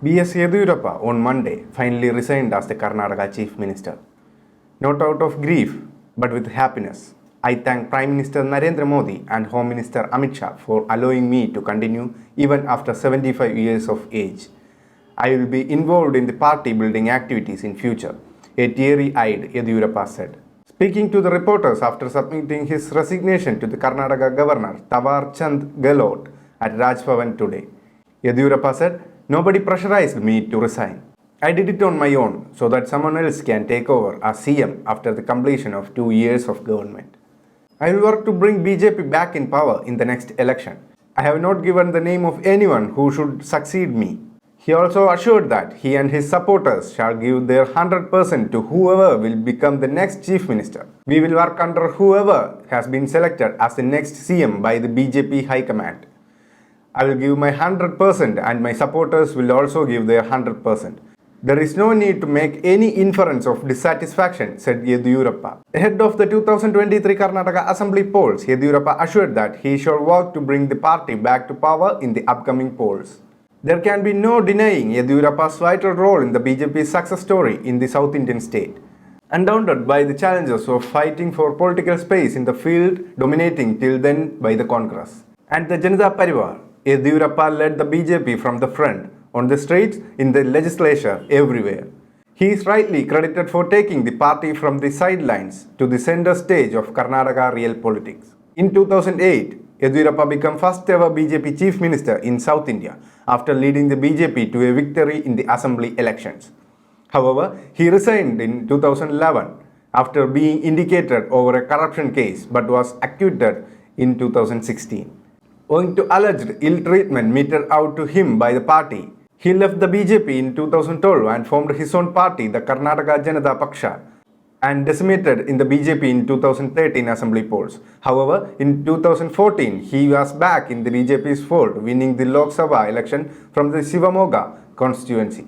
B.S. Yediyurappa on Monday finally resigned as the Karnataka Chief Minister. Not out of grief, but with happiness. I thank Prime Minister Narendra Modi and Home Minister Amit Shah for allowing me to continue even after 75 years of age. I will be involved in the party building activities in future, a teary-eyed Yediyurappa said. Speaking to the reporters after submitting his resignation to the Karnataka Governor Tawar Chand Gehlot at Raj Bhavan today, Yediyurappa said, "Nobody pressurized me to resign. I did it on my own so that someone else can take over as CM after the completion of 2 years of government. I will work to bring BJP back in power in the next election. I have not given the name of anyone who should succeed me." He also assured that he and his supporters shall give their 100% to whoever will become the next chief minister. "We will work under whoever has been selected as the next CM by the BJP High Command. I will give my 100% and my supporters will also give their 100%. There is no need to make any inference of dissatisfaction," said Yediyurappa. Ahead of the 2023 Karnataka Assembly polls, Yediyurappa assured that he shall work to bring the party back to power in the upcoming polls. There can be no denying Yediyurappa's vital role in the BJP's success story in the South Indian state. Undaunted by the challenges of fighting for political space in the field dominating till then by the Congress and the Janata Parivar, Yediyurappa led the BJP from the front, on the streets, in the legislature, everywhere. He is rightly credited for taking the party from the sidelines to the center stage of Karnataka real politics. In 2008, Yediyurappa became first ever BJP chief minister in South India after leading the BJP to a victory in the assembly elections. However, he resigned in 2011 after being indicated over a corruption case but was acquitted in 2016. Owing to alleged ill treatment meted out to him by the party, he left the BJP in 2012 and formed his own party, the Karnataka Janata Paksha, and decimated in the BJP in 2013 assembly polls. However, in 2014, he was back in the BJP's fold, winning the Lok Sabha election from the Shivamoga constituency,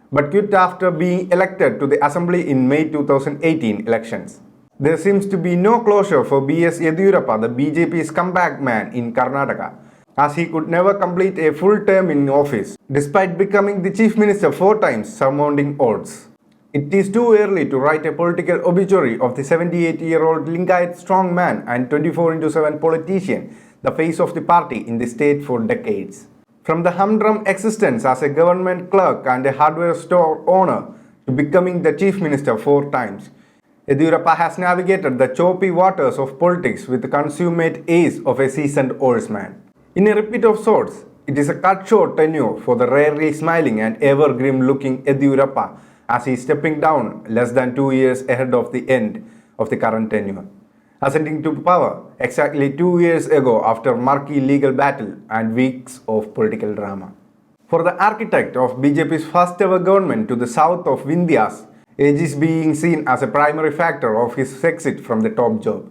but quit after being elected to the assembly in May 2018 elections. There seems to be no closure for B.S. Yediyurappa, the BJP's comeback man in Karnataka, as he could never complete a full term in office, despite becoming the chief minister 4 times, surmounting odds. It is too early to write a political obituary of the 78-year-old Lingayat strongman and 24/7 politician, the face of the party in the state for decades. From the humdrum existence as a government clerk and a hardware store owner to becoming the chief minister 4 times, Yediyurappa has navigated the choppy waters of politics with the consummate ace of a seasoned oarsman. In a repeat of sorts, it is a cut-short tenure for the rarely smiling and ever-grim-looking Yediyurappa as he is stepping down less than 2 years ahead of the end of the current tenure, ascending to power exactly 2 years ago after murky legal battle and weeks of political drama. For the architect of BJP's first-ever government to the south of Vindhyas, age is being seen as a primary factor of his exit from the top job,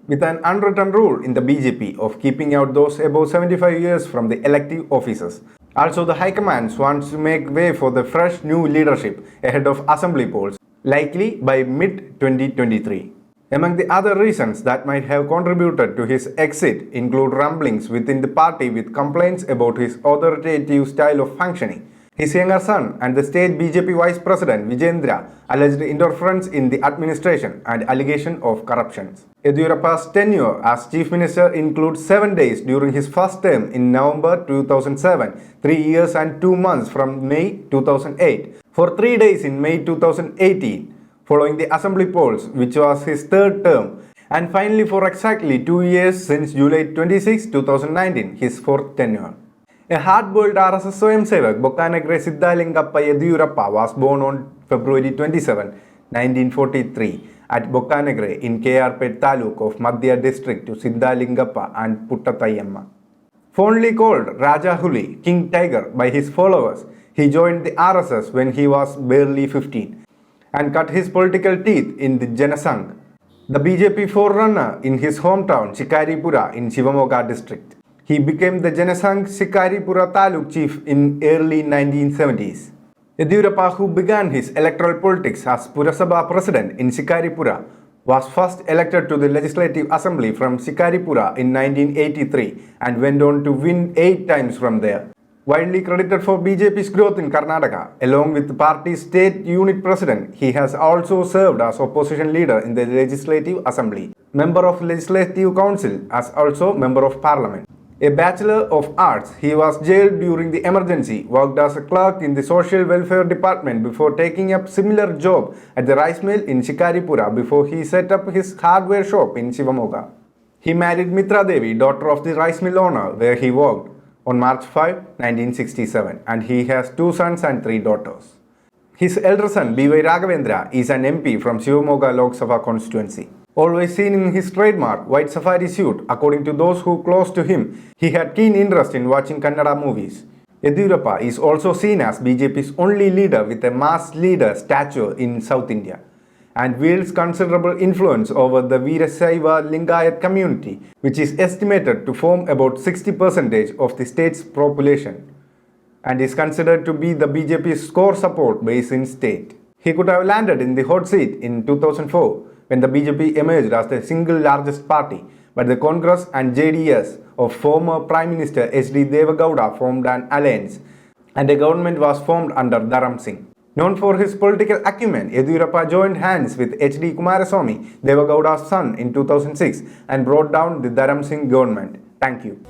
with an unwritten rule in the BJP of keeping out those above 75 years from the elective offices. Also, the High Command wants to make way for the fresh new leadership ahead of assembly polls, likely by mid-2023. Among the other reasons that might have contributed to his exit include rumblings within the party with complaints about his authoritative style of functioning, his younger son and the state BJP Vice President Vijendra alleged interference in the administration and allegation of corruptions. Yediyurappa's tenure as Chief Minister includes 7 days during his first term in November 2007, 3 years and 2 months from May 2008, for 3 days in May 2018, following the assembly polls, which was his third term, and finally for exactly 2 years since July 26, 2019, his fourth tenure. A hard-boiled RSS Swayamsevak, Bokkanagere Siddhalingappa Yediyurappa, was born on February 27, 1943 at Bokkanagere in KR-Pet Taluk of Madhya district to Siddhalingappa and Puttathayamma. Fondly called Raja Huli, King Tiger, by his followers, he joined the RSS when he was barely 15 and cut his political teeth in the Janasangh, the BJP forerunner in his hometown Shikaripura in Shivamoga district. He became the Janasangh Shikaripura Taluk chief in early 1970s. Yediyurappa, who began his electoral politics as Purasabha president in Shikaripura, was first elected to the Legislative Assembly from Shikaripura in 1983 and went on to win 8 times from there. Widely credited for BJP's growth in Karnataka, along with the party's state unit president, he has also served as opposition leader in the Legislative Assembly, member of Legislative Council, as also member of Parliament. A Bachelor of Arts, he was jailed during the emergency, worked as a clerk in the Social Welfare Department before taking up similar job at the rice mill in Shikaripura before he set up his hardware shop in Shivamoga. He married Mitra Devi, daughter of the rice mill owner where he worked, on March 5, 1967, and he has 2 sons and 3 daughters. His elder son, B.Y. Raghavendra, is an MP from Shivamoga Lok Sabha constituency. Always seen in his trademark white safari suit, according to those who close to him, he had keen interest in watching Kannada movies. Yediyurappa is also seen as BJP's only leader with a mass leader stature in South India, and wields considerable influence over the Veerasaiva Lingayat community, which is estimated to form about 60% of the state's population, and is considered to be the BJP's core support base in state. He could have landed in the hot seat in 2004 when the BJP emerged as the single largest party, but the Congress and JDS of former Prime Minister H.D. Devagowda formed an alliance, and a government was formed under Dharam Singh. Known for his political acumen, Yediyurappa joined hands with H.D. Kumaraswamy, Devagowda's son, in 2006 and brought down the Dharam Singh government. Thank you.